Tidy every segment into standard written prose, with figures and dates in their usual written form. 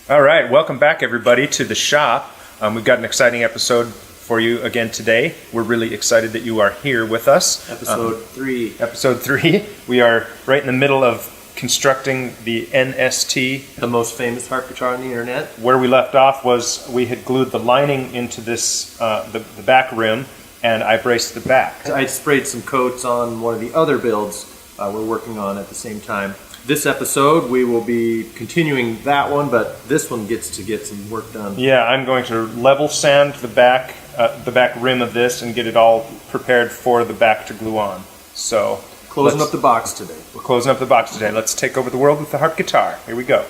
All right, welcome back everybody to the shop. We've got an exciting episode for you again today. We're really excited that you are here with us. Episode 3. Episode 3. We are right in the middle of constructing the NST. The most famous harp guitar on the internet. Where we left off was we had glued the lining into this, the back rim, and I braced the back. I sprayed some coats on one of the other builds we're working on at the same time. This episode we will be continuing that one, but this one gets to get some work done. Yeah, I'm going to level sand the back rim of this and get it all prepared for the back to glue on. So closing up the box today. We're closing up the box today. Let's take over the world with the harp guitar. Here we go.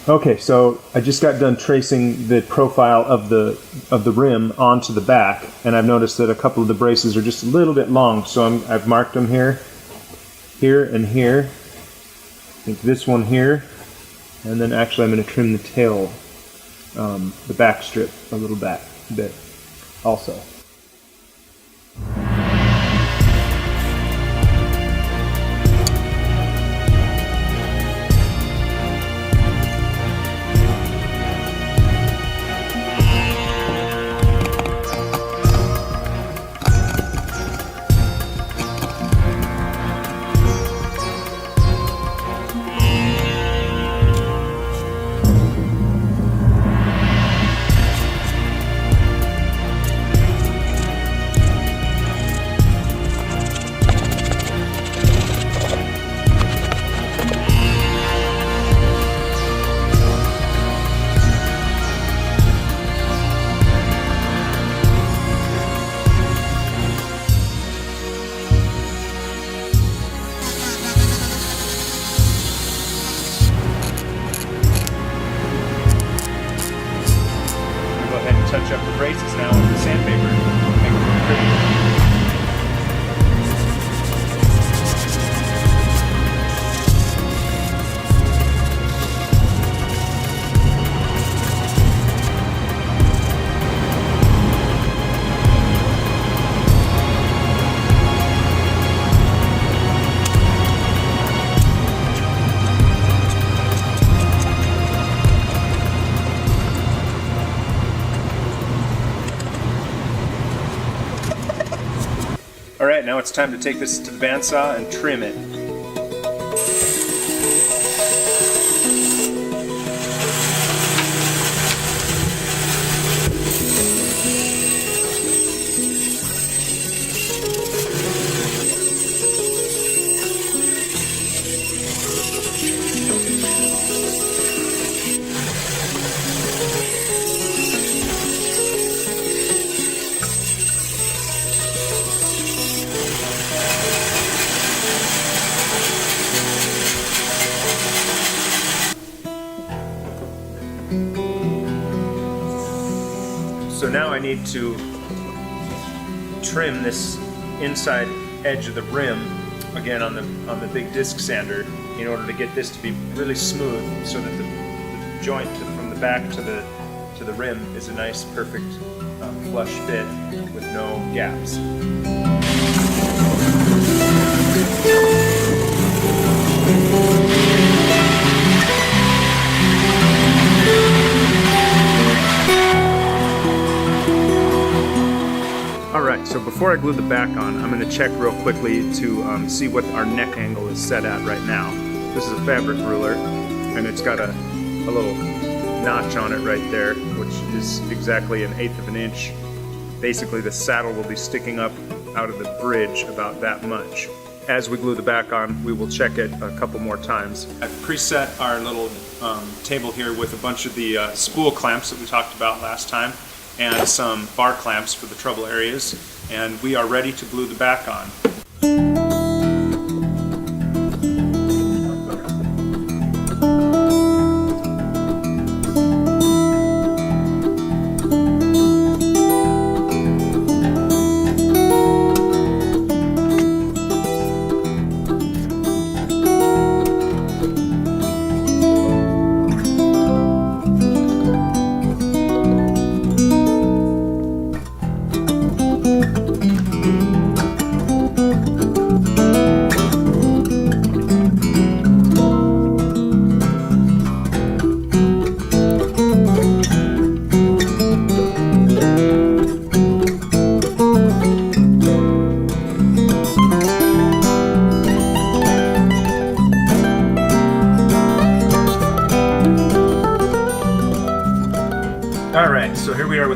Okay, so I just got done tracing the profile of the rim onto the back, and I've noticed that a couple of the braces are just a little bit long, so I've marked them here, and here. I think this one here, and then actually I'm going to trim the tail, the back strip a little bit also. Touch up the braces now with the sandpaper. Make them look pretty. Alright, now it's time to take this to the bandsaw and trim it. So now I need to trim this inside edge of the rim again on the big disc sander in order to get this to be really smooth, so that the joint from the back to the rim is a nice, perfect flush fit with no gaps. Alright, so before I glue the back on, I'm going to check real quickly to see what our neck angle is set at right now. This is a fabric ruler, and it's got a little notch on it right there, which is exactly 1/8 of an inch. Basically the saddle will be sticking up out of the bridge about that much. As we glue the back on, we will check it a couple more times. I've preset our little table here with a bunch of the spool clamps that we talked about last time, and some bar clamps for the treble areas, and we are ready to glue the back on.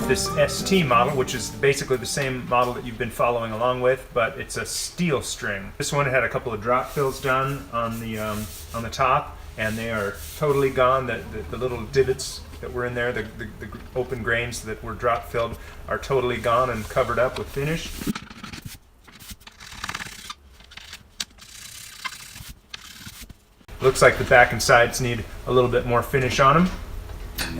this ST model, which is basically the same model that you've been following along with, but it's a steel string. This one had a couple of drop fills done on the top, and they are totally gone. The little divots that were in there, the open grains that were drop filled, are totally gone and covered up with finish. Looks like the back and sides need a little bit more finish on them.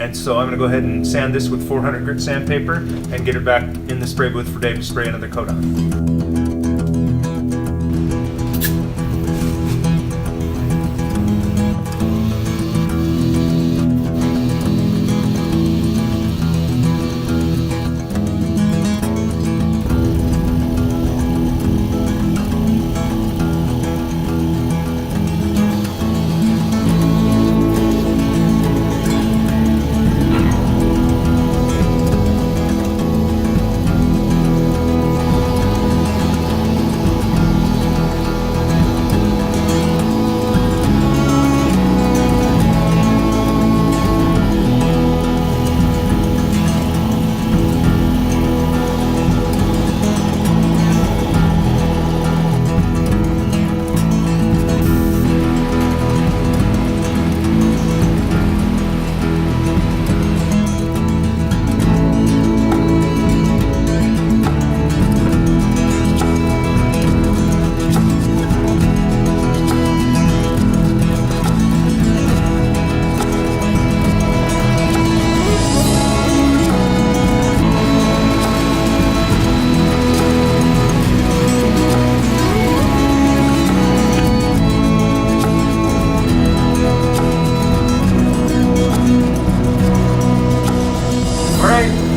And so I'm going to go ahead and sand this with 400 grit sandpaper and get it back in the spray booth for Dave to spray another coat on.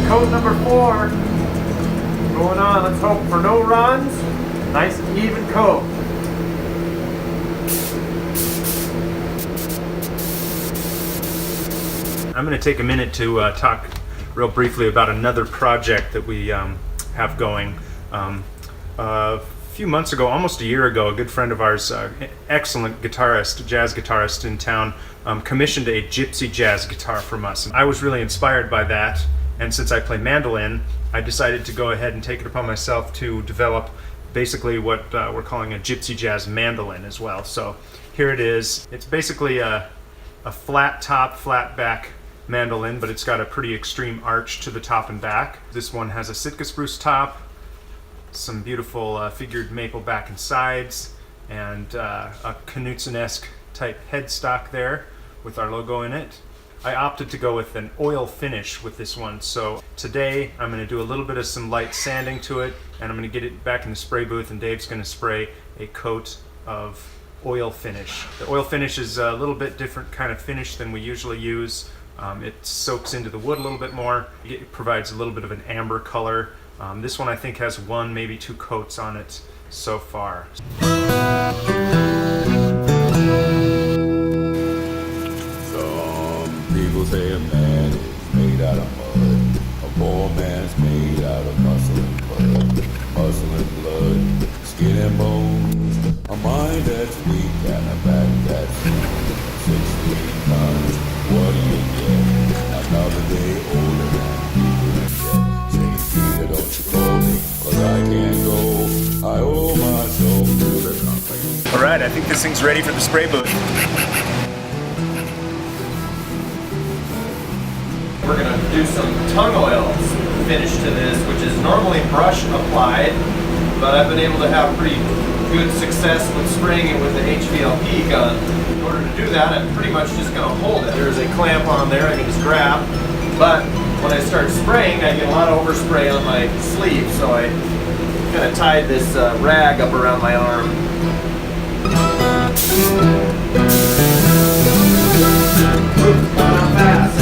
Coat number 4 going on. Let's hope for no runs. Nice and even coat. I'm going to take a minute to talk real briefly about another project that we have going. A few months ago, almost a year ago, a good friend of ours, excellent guitarist, jazz guitarist in town, commissioned a gypsy jazz guitar from us. And I was really inspired by that, and since I play mandolin, I decided to go ahead and take it upon myself to develop basically what we're calling a gypsy jazz mandolin as well. So here it is. It's basically a flat top, flat back mandolin, but it's got a pretty extreme arch to the top and back. This one has a Sitka spruce top, some beautiful figured maple back and sides, and a Knudsen-esque type headstock there with our logo in it. I opted to go with an oil finish with this one, so today I'm going to do a little bit of some light sanding to it, and I'm going to get it back in the spray booth, and Dave's going to spray a coat of oil finish. The oil finish is a little bit different kind of finish than we usually use. It soaks into the wood a little bit more. It provides a little bit of an amber color. This one I think has 1, maybe 2 coats on it so far. People say a man is made out of mud. A poor man's made out of muscle and blood. Muscle and blood, skin and bones. A mind that's weak and a back that's strong. 16 pounds, what do you get? Another day older than people in debt. St. Peter, don't you call me, 'cause I can't go. I owe my soul to the company. All right, I think this thing's ready for the spray booth. We're going to do some tongue oils finish to this, which is normally brush applied, but I've been able to have pretty good success with spraying it with the HVLP gun. In order to do that, I'm pretty much just going to hold it. There's a clamp on there I can just grab, but when I start spraying, I get a lot of overspray on my sleeve, so I kind of tied this rag up around my arm. Oops, going out fast.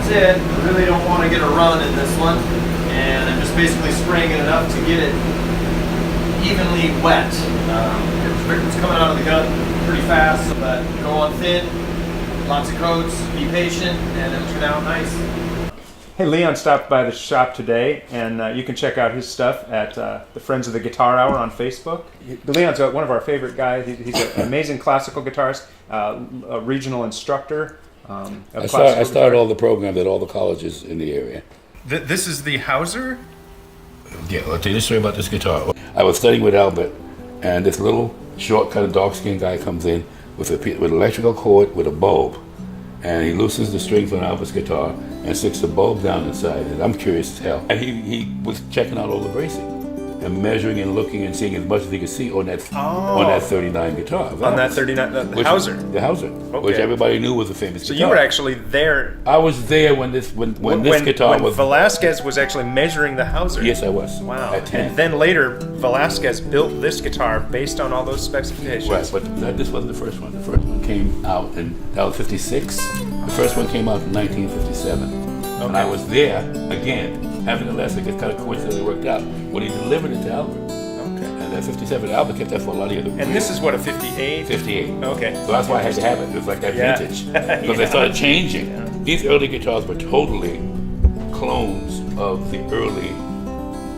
that's it. I really don't want to get a run in this one. And I'm just basically spraying it enough to get it evenly wet. It's coming out of the gun pretty fast, but go on thin, lots of coats, be patient, and it'll turn out nice. Hey, Leon stopped by the shop today, and you can check out his stuff at the Friends of the Guitar Hour on Facebook. Leon's one of our favorite guys. He's an amazing classical guitarist, a regional instructor. I started all the programs at all the colleges in the area. This is the Hauser? Yeah, I'll tell you the story about this guitar. I was studying with Albert, and this little short, kind of dark-skinned guy comes in with an electrical cord with a bulb, and he loosens the string from Albert's guitar and sticks the bulb down inside. And I'm curious as hell. And he was checking out all the bracing and measuring and looking and seeing as much as he could see on that 39 guitar. On that 39, the Hauser. The Hauser, which everybody knew was a famous guitar. So you were actually there. I was there when this guitar was. Velasquez was actually measuring the Hauser. Yes, I was. Wow. At 10. And then later, Velasquez built this guitar based on all those specifications. Right, but this wasn't the first one. The first one came out in 56. The first one came out in 1957. Okay. And I was there again. Nevertheless, it kind of coincidentally worked out when he delivered it to Albert. Okay. And that 57, Albert kept that for a lot of years. And this is what, a 58? 58. Okay. So that's why I had to have it. It was like that vintage. Because they started changing. Yeah. These early guitars were totally clones of the early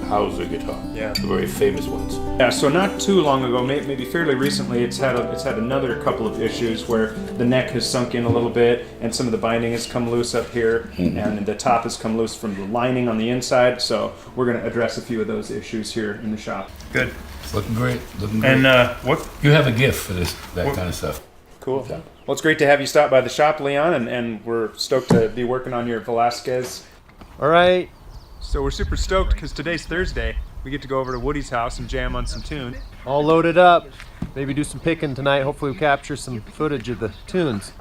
Hauser guitar. Yeah. The very famous ones. Yeah, so not too long ago, maybe fairly recently, it's had another couple of issues where the neck has sunk in a little bit, and some of the binding has come loose up here, and the top has come loose from the lining on the inside. So we're going to address a few of those issues here in the shop. Good. It's looking great. Looking great. And what you have a gift for that kind of stuff. Cool. Okay. Well, it's great to have you stop by the shop, Leon, and we're stoked to be working on your Velasquez. All right. So we're super stoked because today's Thursday. We get to go over to Woody's house and jam on some tune. All loaded up. Maybe do some picking tonight. Hopefully we capture some footage of the tunes.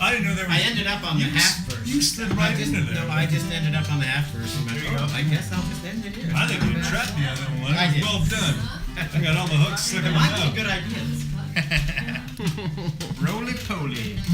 I didn't know there was. I ended up on the half verse. You slid right into there. No, I just ended up on the half verse. I guess I'll just end it here. I think you trapped me on that one. I did. Well done. I got all the hooks slick in my mouth. Good ideas. Roly poly.